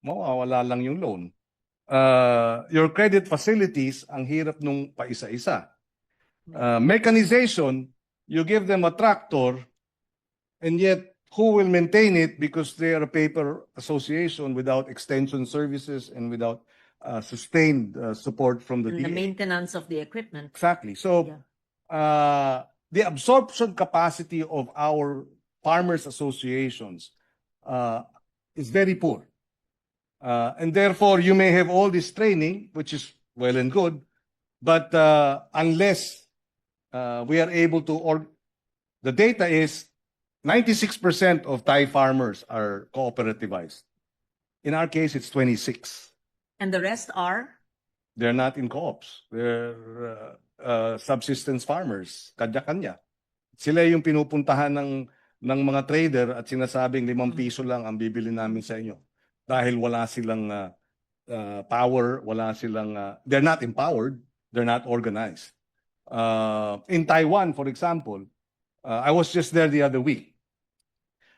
mawawala lang yung loan. Your credit facilities, ang hirap nung paisa-isa. Mechanization, you give them a tractor, and yet who will maintain it because they are a paper association without extension services and without sustained support from the And the DA. maintenance of the equipment. Exactly. So, the absorption capacity of our farmers associations is very poor. And therefore, you may have all this training, which is well and good, but unless we are able to, the data is 96% of Thai farmers are cooperativized. In our case, it's 26. And the rest are? They're not in co-ops. They're subsistence farmers, kanya-kanya. Sila yung pinupuntahan ng mga trader at sinasabing 5 piso lang ang bibili namin sa inyo. Dahil wala silang power, wala silang, they're not empowered, they're not organized. In Taiwan, for example, I was just there the other week.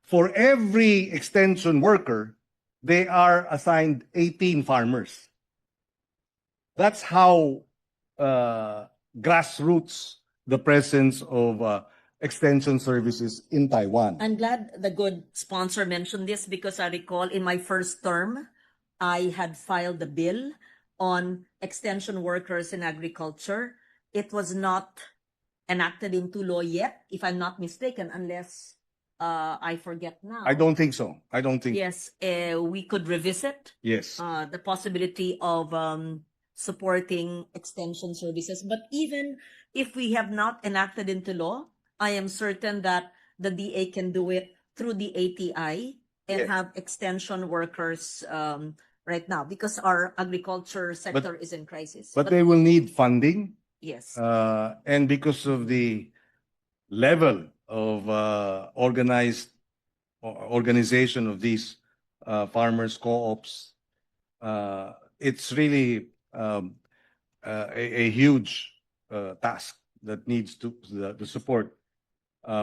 For every extension worker, they are assigned 18 farmers. That's how grassroots the presence of extension services in Taiwan. I'm glad the good sponsor mentioned this because I recall in my first term, I had filed the bill on extension workers in agriculture. It was not enacted into law yet, if I'm not mistaken, unless I forget now. I don't think so. I don't think. Yes, we could revisit Yes. the possibility of supporting extension services. But even if we have not enacted into law, I am certain that the DA can do it through the ATI and Yes. have extension workers right now because our agriculture sector is in crisis. But they will need funding. Yes. And because of the level of organization of these farmers co-ops, it's really a huge task that needs the support.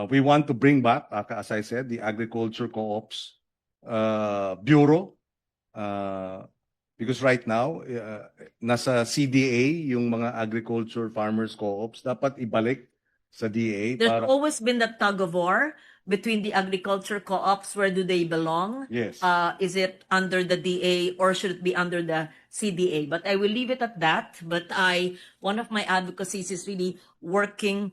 We want to bring back, as I said, the agriculture co-ops bureau, because right now nasa CDA yung mga agriculture farmers co-ops, dapat ibalik sa DA. There's always been that tug of war between the agriculture co-ops. Where do they belong? Yes. Is it under the DA or should it be under the CDA? But I will leave it at that. But one of my advocacies is really working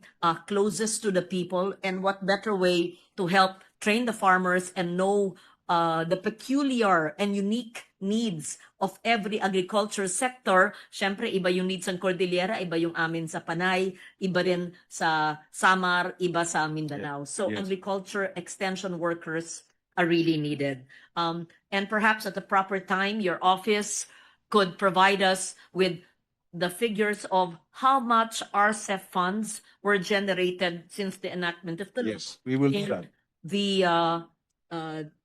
closest to the people, and what better way to help train the farmers and know the peculiar and unique needs of every agriculture sector. Siyempre, iba yung needs ng Cordillera, iba yung amin sa Panay, iba rin sa Samar, iba sa Mindanao. So Yes. agriculture extension workers are really needed. And perhaps at the proper time, your office could provide us with the figures of how much RCEF funds were generated since the enactment of the law. Yes, we will do that.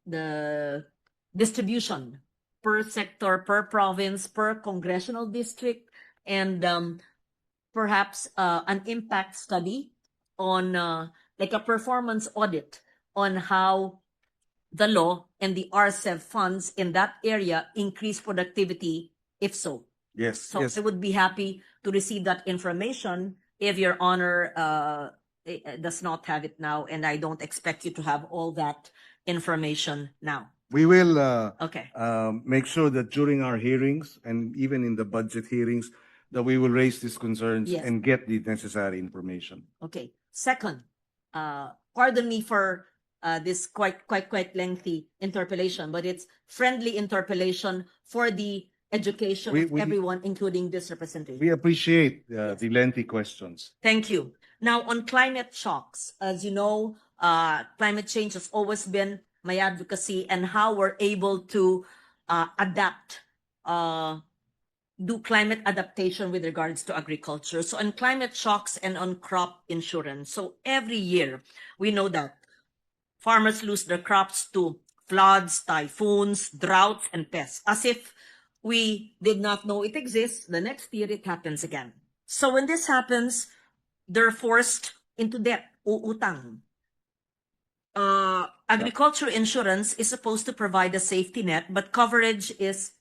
The distribution per sector, per province, per congressional district, and perhaps an impact study on like a performance audit on how the law and the RCEF funds in that area increase productivity, if so. Yes. So Yes. I would be happy to receive that information if Your Honor does not have it now, and I don't expect you to have all that information now. We will Okay. make sure that during our hearings and even in the budget hearings that we will raise these concerns Yes. and get the necessary information. Okay. Second, pardon me for this quite lengthy interpellation, but it's friendly interpellation for the education of We- everyone, including this representation. We appreciate the lengthy questions. Thank you. Now, on climate shocks, as you know, climate change has always been my advocacy, and how we're able to adapt, do climate adaptation with regards to agriculture. So on climate shocks and on crop insurance. So every year, we know that farmers lose their crops to floods, typhoons, droughts, and pests. As if we did not know it exists, the next year it happens again. So when this happens, they're forced into debt, o utang. agriculture insurance is supposed to provide a safety net, but coverage is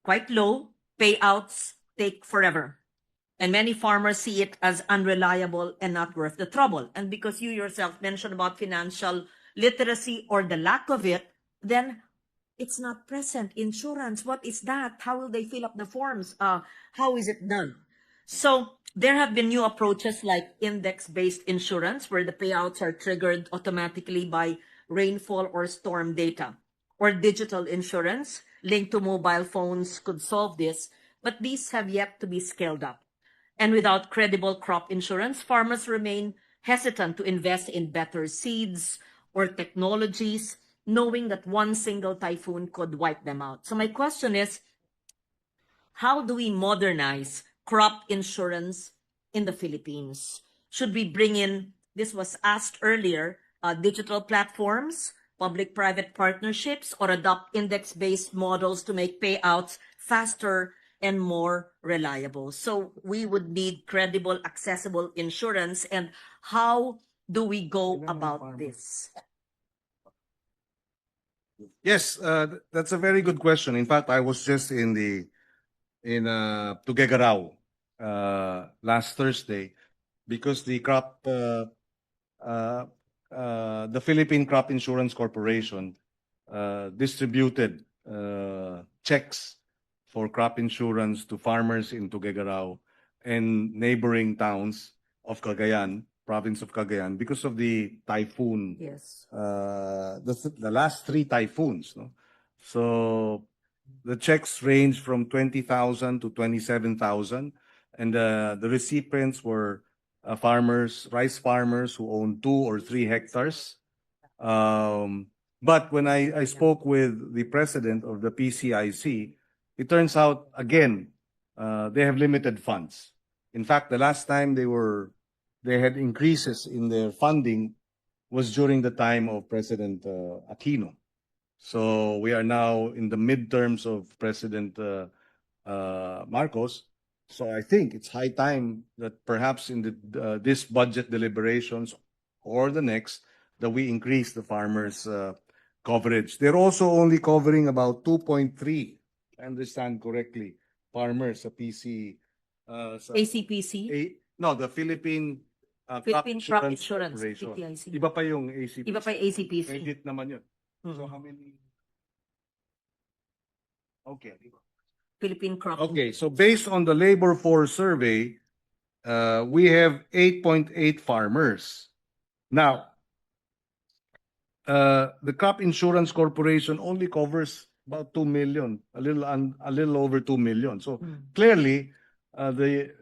quite low. Payouts take forever. And many farmers see it as unreliable and not worth the trouble. And because you yourself mentioned about financial literacy or the lack of it, then it's not present. Insurance, what is that? How will they fill up the forms? How is it done? So there have been new approaches like index-based insurance, where the payouts are triggered automatically by rainfall or storm data. Or digital insurance linked to mobile phones could solve this, but these have yet to be scaled up. And without credible crop insurance, farmers remain hesitant to invest in better seeds or technologies, knowing that one single typhoon could wipe them out. So my question is, how do we modernize crop insurance in the Philippines? Should we bring in, this was asked earlier, digital platforms, public-private partnerships, or adopt index-based models to make payouts faster and more reliable? So we would need credible, accessible insurance. And how do we go about this? Yes, that's a very good question. In fact, I was just in Tuguegarao last Thursday, because the Philippine Crop Insurance Corporation distributed checks for crop insurance to farmers in Tuguegarao and neighboring towns of Cagayan, province of Cagayan, because of the typhoon. Yes. The last three typhoons. No? So the checks range from 20,000 to 27,000, and the recipients were rice farmers who own 2 or 3 hectares. But when I spoke with the president of the PCIC, it turns out, again, they have limited funds. In fact, the last time they had increases in their funding was during the time of President Aquino. So we are now in the midterms of President Marcos. So I think it's high time that perhaps in this budget deliberations or the next, that we increase the farmers' coverage. They're also only covering about 2.3, I understand correctly, farmers sa PC. ACPC? No, the Philippine Philippine Crop Insurance, Corporation. PTIC. Iba pa yung ACPC. Iba pa yung ACPC. Credit naman yun. Mhm. So how many? Okay. Philippine Crop. Okay, so based on the labor force survey, we have 8.8 farmers. Now, the Crop Insurance Corporation only covers about 2 million, a little over 2 million. So clearly, the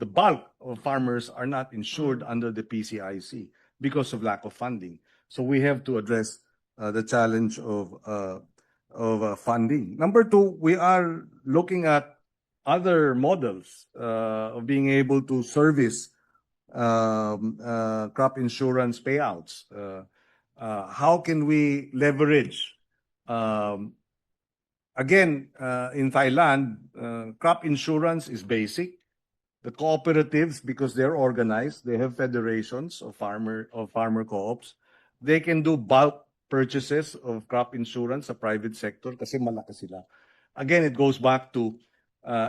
bulk of farmers are not insured under the PCIC because of lack of funding. So we have to address the challenge of funding. Number 2, we are looking at other models of being able to service crop insurance payouts. How can we leverage? Again, in Thailand, crop insurance is basic. The cooperatives, because they're organized, they have federations of farmer co-ops. They can do bulk purchases of crop insurance sa private sector kasi malaki sila. Again, it goes back to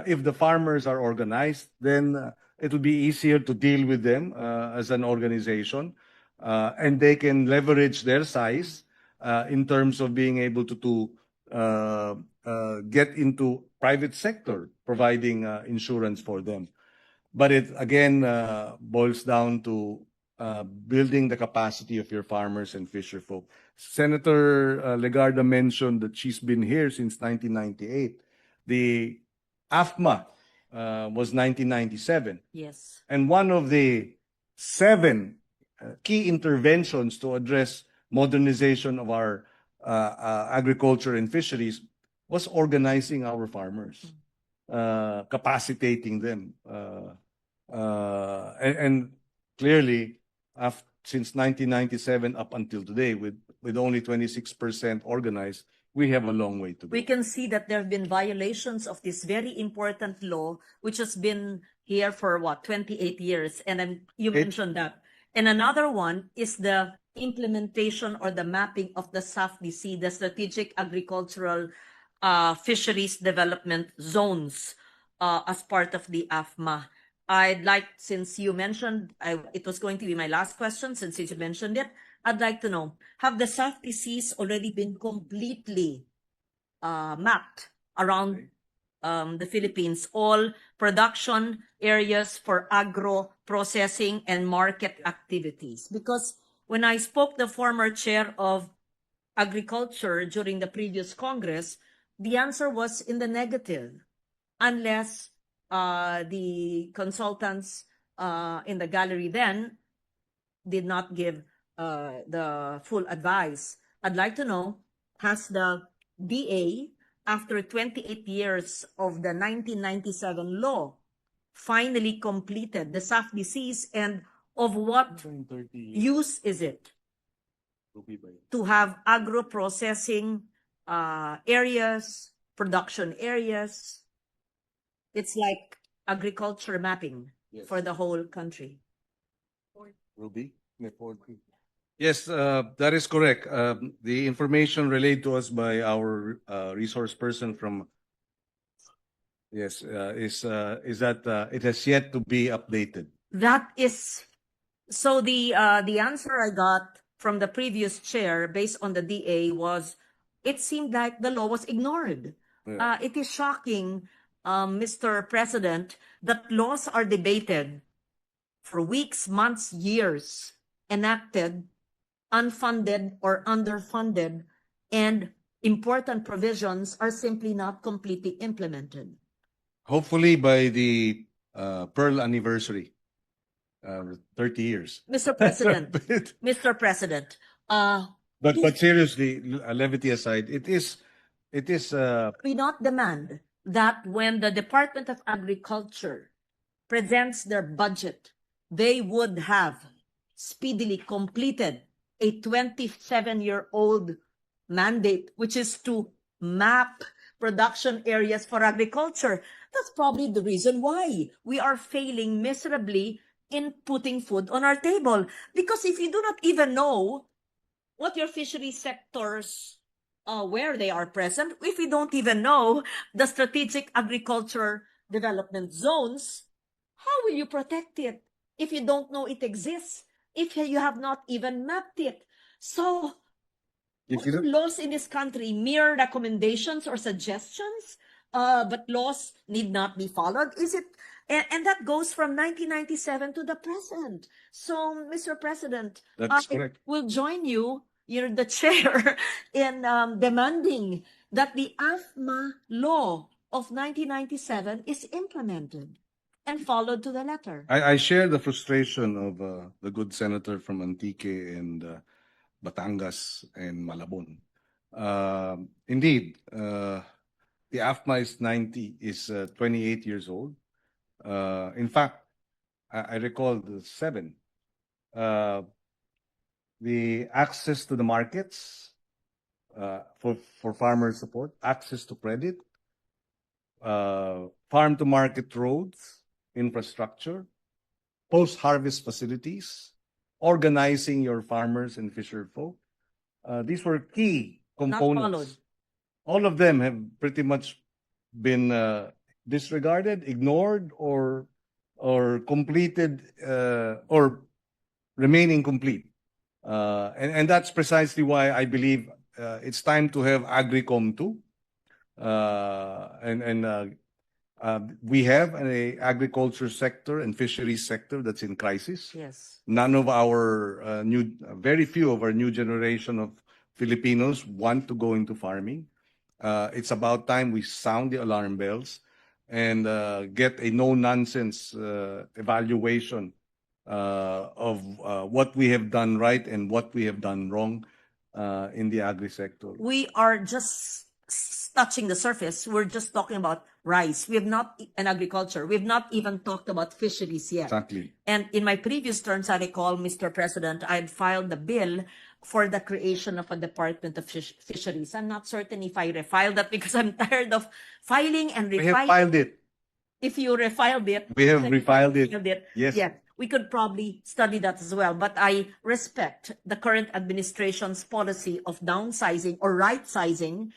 if the farmers are organized, then it will be easier to deal with them as an organization, and they can leverage their size in terms of being able to get into private sector providing insurance for them. But it again boils down to building the capacity of your farmers and fisher folk. Senator Legarda mentioned that she's been here since 1998. The AFMA was 1997. Yes. And one of the 7 key interventions to address modernization of our agriculture and fisheries was organizing our farmers, capacitating them. And clearly, since 1997 up until today, with only 26% organized, we have a long way to go. We can see that there have been violations of this very important law, which has been here for 28 years. And you mentioned that. And another one is the implementation or the mapping of the SAFDC, the Strategic Agricultural Fisheries Development Zones, as part of the AFMA. I'd like, since you mentioned, it was going to be my last question, since you mentioned it, I'd like to know, have the SAFDCs already been completely mapped around the Philippines, all production areas for agro processing and market activities? Because when I spoke the former chair of agriculture during the previous Congress, the answer was in the negative, unless the consultants in the gallery then did not give the full advice. I'd like to know, has the DA, after 28 years of the 1997 law, finally completed the SAFDCs, and of what use is it to have agro-processing areas, production areas? It's like agriculture mapping for the whole country. Ruby? Yes, that is correct. The information relayed to us by our resource person from is that it has yet to be updated. That is, so the answer I got from the previous chair based on the DA was, it seemed like the law was ignored. Yeah. It is shocking, Mr. President, that laws are debated for weeks, months, years, enacted, unfunded or underfunded, and important provisions are simply not completely implemented. Hopefully by the Pearl anniversary, 30 years. Mr. President, Mr. President, But seriously, levity aside, it is we not demand that when the Department of Agriculture presents their budget, they would have speedily completed a 27-year-old mandate, which is to map production areas for agriculture. That's probably the reason why we are failing miserably in putting food on our table. Because if you do not even know what your fishery sectors, where they are present, if you don't even know the strategic agriculture development zones, how will you protect it if you don't know it exists, if you have not even mapped it? So, are laws in this country mere recommendations or suggestions, but laws need not be followed? Is it? And that goes from 1997 to the present. So, Mr. President, That's I correct. will join you, you're the chair, in demanding that the AFMA law of 1997 is implemented and followed to the letter. I share the frustration of the good senator from Antique and Batangas and Malabon. Indeed, the AFMA is 28 years old. In fact, I recall the 7. The access to the markets for farmer support, access to credit, farm to market roads, infrastructure, post-harvest facilities, organizing your farmers and fisher folk. These were key Not components. followed. All of them have pretty much been disregarded, ignored, or completed, or remain incomplete. And that's precisely why I believe it's time to have Agricom 2. We have an agriculture sector and fisheries sector that's in crisis. Yes. None of our very few of our new generation of Filipinos want to go into farming. It's about time we sound the alarm bells and get a no-nonsense evaluation of what we have done right and what we have done wrong in the agri sector. We are just touching the surface. We're just talking about rice. We have not, and agriculture. We've not even talked about fisheries yet. Exactly. And in my previous terms, I recall, Mr. President, I had filed the bill for the creation of a Department of Fisheries. I'm not certain if I refiled that because I'm tired of filing and refiling. We have filed it. If you refiled it. We have refiled it. Yes. Yeah. we could probably study that as well. But I respect the current administration's policy of downsizing or right-sizing